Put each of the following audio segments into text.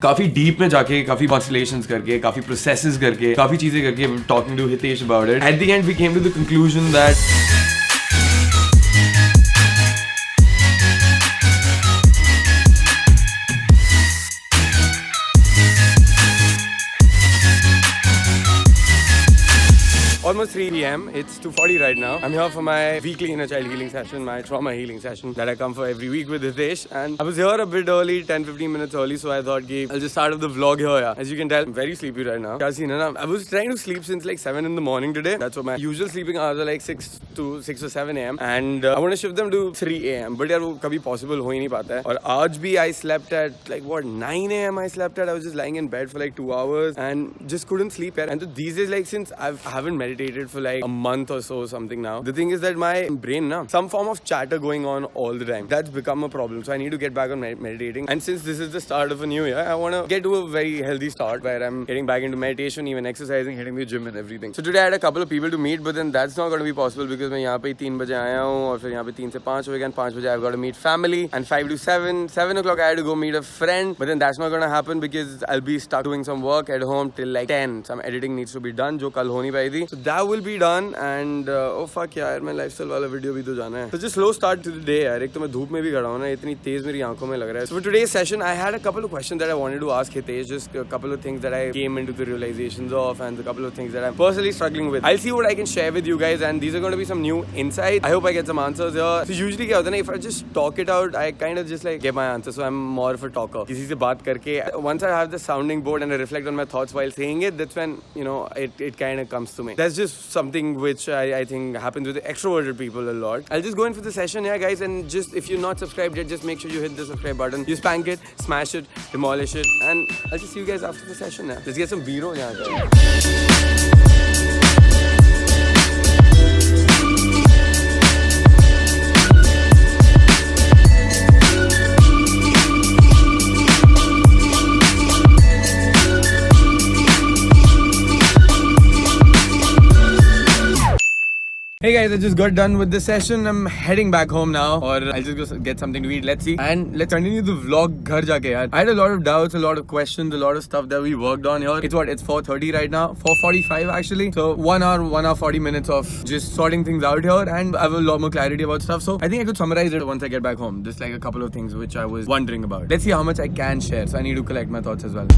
काफी डीप में जाके, काफी कॉन्स्टलेशंस करके, काफी प्रोसेसेस करके, काफी चीजें करके, talking to Hitesh about it, at the end we came to the conclusion that almost 3 p.m. It's 2:40 right now. I'm here for my weekly inner child healing session, my trauma healing session that I come for every week with Hitesh. And I was here a bit early, 10-15 minutes early, so I thought I'll just start off the vlog here. Yeah. As you can tell, I'm very sleepy right now. I was trying to sleep since like 7 in the morning today. That's what my usual sleeping hours are, like 6 or 7 a.m. And I want to shift them to 3 a.m. But यार वो कभी possible हो ही नहीं पाता है. और आज भी I slept at like 9 a.m. I slept at. I was just lying in bed for like 2 hours and just couldn't sleep. And so these days, like since I haven't meditated for like a month or so something now, the thing is that my brain some form of chatter going on all the time. That's become a problem, so I need to get back on meditating. And since this is the start of a new year, I want to get to a very healthy start where I'm getting back into meditation, even exercising, hitting the gym and everything. So today I had a couple of people to meet, but then that's not going to be possible because मैं यहाँ पे 3 बजे आया हूँ और फिर यहाँ पे 3 से 5 हो गया, 5 बजे I've got to meet family, and 5 to 7 o'clock I had to go meet a friend, but then that's not going to happen because I'll be stuck doing some work at home till like 10. Some editing needs to be done जो कल हो नहीं पाई थी, so that will be done. And oh fuck यार, मैं lifestyle वाला video भी तो जाना है. So just slow start to the day यार. एक तो मैं धूप में भी खड़ा हूँ ना, इतनी तेज मेरी आंखों में लग रहा है. So for today's session I had a couple of questions that I wanted to ask Hitesh, just a couple of things that I came into the realizations of, and a couple of things that I'm personally struggling with. I'll see what I can share with you guys, and these are going to be some new insights. I hope I get some answers here. So usually क्या होता है ना, if I just talk it out, I kind of just like get my answer. So I'm more of a talker. किसी से बात करके, once I have the sounding board and I reflect on my thoughts while saying it, that's when it kind of comes to me. That's just something which I think happens with extroverted people a lot. I'll just go in for the session here, guys, and just if you're not subscribed yet, just make sure you hit the subscribe button. You spank it, smash it, demolish it, and I'll just see you guys after the session now. Let's get some beer on here. Hey guys, I just got done with the session. I'm heading back home now, or I'll just go get something to eat. Let's see. And let's continue the vlog ghar jaake yaar. I had a lot of doubts, a lot of questions, a lot of stuff that we worked on here. It's 4:30 right now, 4:45 actually. So 1 hour 40 minutes of just sorting things out here, and I have a lot more clarity about stuff. So I think I could summarize it once I get back home. Just like a couple of things which I was wondering about. Let's see how much I can share. So I need to collect my thoughts as well.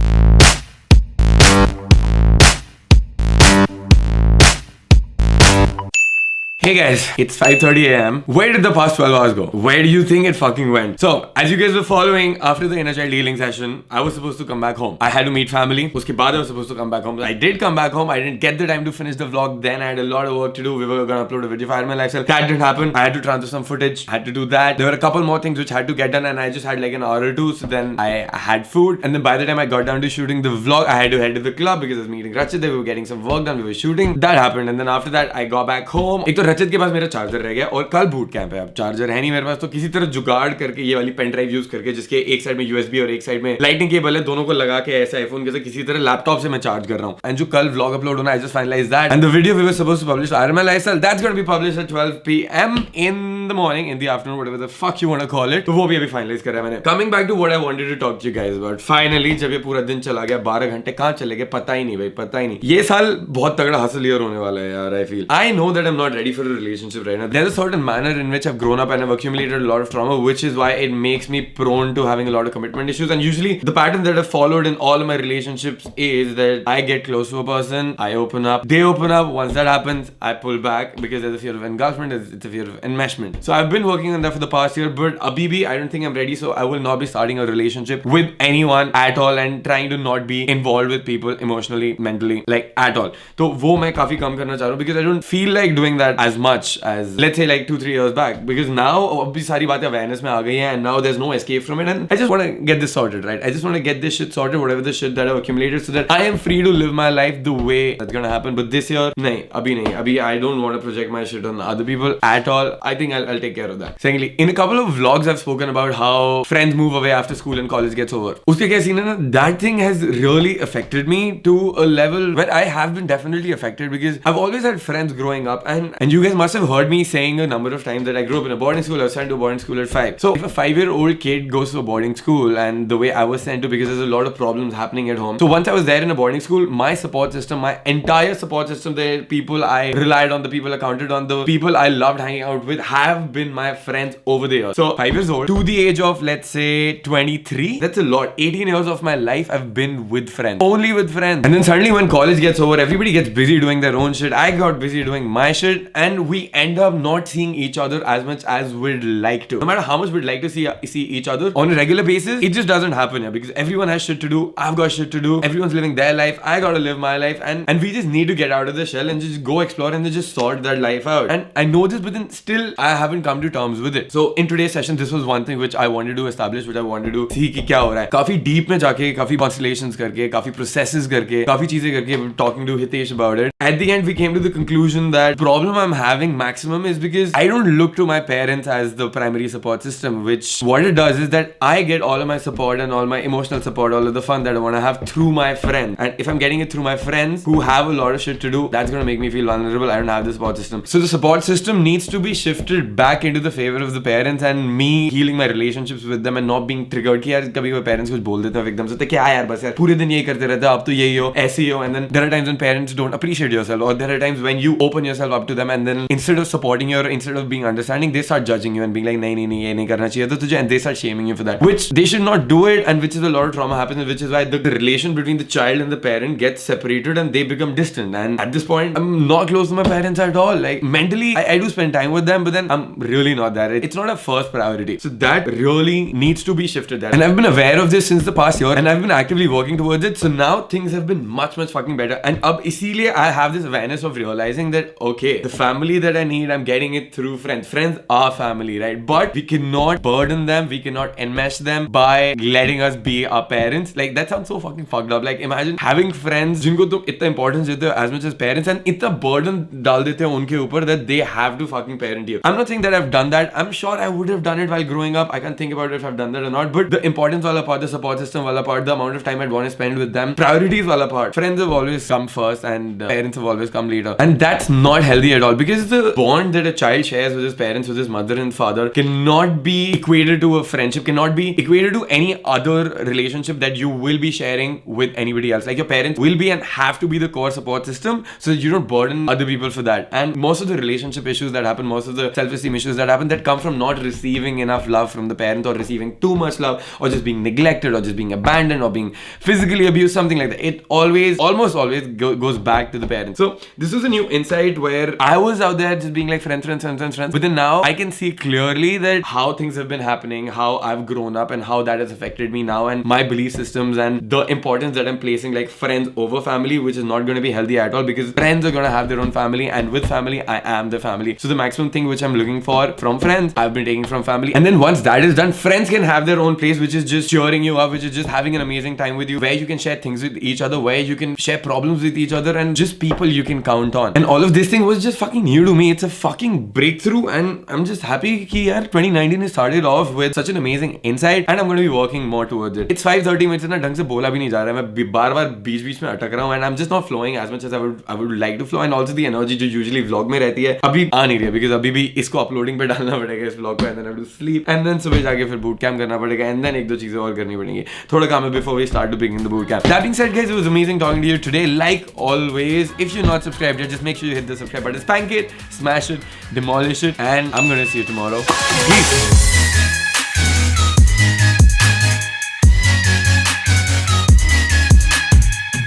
Hey guys, it's 5:30 a.m. Where did the past 12 hours go? Where do you think it fucking went? So, as you guys were following, after the inner child healing session, I was supposed to come back home. I had to meet family. Uske baad I was supposed to come back home. I did come back home. I didn't get the time to finish the vlog. Then I had a lot of work to do. We were gonna upload a video for my lifestyle. That didn't happen. I had to transfer some footage. I had to do that. There were a couple more things which had to get done, and I just had like an hour or two. So then I had food, and then by the time I got down to shooting the vlog, I had to head to the club because I was meeting Rachit. We were getting some work done. We were shooting. That happened, and then after that, I got back home. एक तो रचित के पास मेरा charger रह गया और कल boot camp है. अब चार्जर है नहीं मेरे पास, तो किसी तरह जुगाड़ करके ये वाली पेन ड्राइव यूज करके, जिसके एक साइड में यूएसबी और एक साइड में लाइटनिंग केबल है, दोनों को लगा के ऐसे आईफोन के किसी तरह लैपटॉप से मैं चार्ज कर रहा हूँ. एंड जो कल व्लॉग अपलोड होना, I just finalize that, and the video we were supposed to publish are my lifestyle, that's gonna be published at 12 PM in the morning, in the afternoon, whatever the fuck you want to call it. तो वो भी अभी finalize करा है मैंने. Coming back to what I wanted to talk to you guys about. Finally जब ये पूरा दिन चला गया, 12 घंटे कहां चले गए पता ही नहीं भाई, पता ही नहीं. ये साल बहुत तगड़ा हसल ईयर होने वाला है यार. I know that I'm not ready for a relationship right now. There's a certain manner in which I've grown up and I've accumulated a lot of trauma, which is why it makes me prone to having a lot of commitment issues. And usually the pattern that I've followed in all of my relationships is that I get close to a person, I open up, they open up. Once that happens, I pull back because there's a fear of engulfment, it's a fear of enmeshment. So I've been working on that for the past year, but abhi bhi I don't think I'm ready, so I will not be starting a relationship with anyone at all and trying to not be involved with people emotionally, mentally, like at all. तो वो मैं काफी कम करना चाह रहा हूँ because I don't feel like doing that as much as let's say like 2-3 years back, because now अभी सारी बातें awareness में आ गई हैं and now there's no escape from it, and I just want to get this sorted, right? I just want to get this shit sorted, whatever the shit that I've accumulated, so that I am free to live my life the way that's gonna happen. But this year, नहीं, अभी I don't want to project my shit on other people at all. I think I'll take care of that. Secondly, in a couple of vlogs I've spoken about how friends move away after school and college gets over. उसके क्या scene है ना, that thing has really affected me to a level where I have been definitely affected, because I've always had friends growing up, and you you guys must have heard me saying a number of times that I grew up in a boarding school. I was sent to a boarding school at 5. So if a 5-year-old kid goes to a boarding school, and the way I was sent to, because there's a lot of problems happening at home. So once I was there in a boarding school, my support system, my entire support system, the people I relied on, the people I counted on, the people I loved hanging out with have been my friends over the years. So 5 years old to the age of, let's say, 23, that's a lot. 18 years of my life I've been with friends, only with friends. And then suddenly when college gets over, everybody gets busy doing their own shit. I got busy doing my shit, and we end up not seeing each other as much as we'd like to. No matter how much we'd like to see each other on a regular basis, it just doesn't happen here, because everyone has shit to do. I've got shit to do. Everyone's living their life. I gotta live my life, and we just need to get out of the shell and just go explore and then just sort that life out. And I know this, but then still I haven't come to terms with it. So in today's session, this was one thing which I wanted to establish, which I wanted to see कि क्या हो रहा है. काफी deep में जाके, काफी constellations करके, काफी processes करके, काफी चीजें करके, talking to Hitesh about it. At the end, we came to the conclusion that problem I'm having maximum is because I don't look to my parents as the primary support system, which what it does is that I get all of my support and all my emotional support, all of the fun that I want to have through my friends. And if I'm getting it through my friends who have a lot of shit to do, that's going to make me feel vulnerable. I don't have the support system. So the support system needs to be shifted back into the favor of the parents, and me healing my relationships with them and not being triggered कि यार कभी कोई parents कुछ बोल देते हैं एकदम से क्या यार बस यार पूरे दिन यही करते रहते हो अब तो यही हो ऐसे ही हो. And then there are times when parents don't appreciate yourself, or there are times when you open yourself up to them, and then instead of supporting you or instead of being understanding, they start judging you and being like नहीं ये नहीं करना चाहिए तो तुझे, and they start shaming you for that, which they should not do it, and which is a lot of trauma happens, which is why the relation between the child and the parent gets separated and they become distant. And at this point, I'm not close to my parents at all. Like mentally, I do spend time with them, but then I'm really not there. It's not a first priority. So that really needs to be shifted there. And I've been aware of this since the past year, and I've been actively working towards it. So now things have been much fucking better. And ab isliye I have this awareness of realizing that okay, the family that I need, I'm getting it through friends. Friends are family, right? But we cannot burden them, we cannot enmesh them by letting us be our parents. Like that sounds so fucking fucked up. Like imagine having friends जिनको तुम इतना importance देते हो as much as parents, and इतना burden डाल देते हो उनके ऊपर that they have to fucking parent you. I'm not saying that I've done that. I'm sure I would have done it while growing up. I can't think about it if I've done that or not. But the importance wala part, the support system wala part, the amount of time I'd want to spend with them, priorities wala part. Friends have always come first, and parents have always come later. And that's not healthy at all, because the bond that a child shares with his parents, with his mother and father, cannot be equated to a friendship, cannot be equated to any other relationship that you will be sharing with anybody else. Like your parents will be and have to be the core support system, so that you don't burden other people for that. And most of the relationship issues that happen, most of the self-esteem issues that happen, that come from not receiving enough love from the parent, or receiving too much love, or just being neglected, or just being abandoned, or being physically abused, something like that. It almost always goes back to the parents. So this was a new insight where I was out there just being like friends. But then now I can see clearly that how things have been happening, how I've grown up, and how that has affected me now, and my belief systems, and the importance that I'm placing like friends over family, which is not going to be healthy at all, because friends are going to have their own family, and with family, I am the family. So the maximum thing which I'm looking for from friends, I've been taking from family. And then once that is done, friends can have their own place, which is just cheering you up, which is just having an amazing time with you, where you can share things with each other, where you can share problems with each other, and just people you can count on. And all of this thing was just fucking new to me. It's a fucking breakthrough, and I'm just happy कि यार 2019 has started off with such an amazing insight, and I'm going to be working more towards it. It's 5:30 minutes ना ढंग से बोला भी नहीं जा रहा है, मैं बार-बार बीच-बीच में अटक रहा हूँ, and I'm just not flowing as much as I would like to flow. And also the energy जो usually vlog में रहती है अभी आ नहीं रही है, because अभी भी इसको अपलोडिंग पे डालना पड़ेगा इस vlog को, and then I have to sleep, and then सुबह जाके फिर boot camp करना पड़ेगा, and then एक दो चीजें और करनी पड़ेंगी. थोड़ा काम है before we start to begin the boot camp. That being said, guys, it was amazing talking to you today. Like always, if you're not subscribed yet, just make sure you hit the subscribe button, spank it, smash it, demolish it, and I'm gonna see you tomorrow. Peace.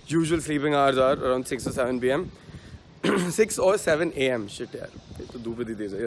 Usual sleeping hours are around 6 or 7 p.m. 6 or 7 a.m. Shit, yaar. तो धूप इतनी तेज है.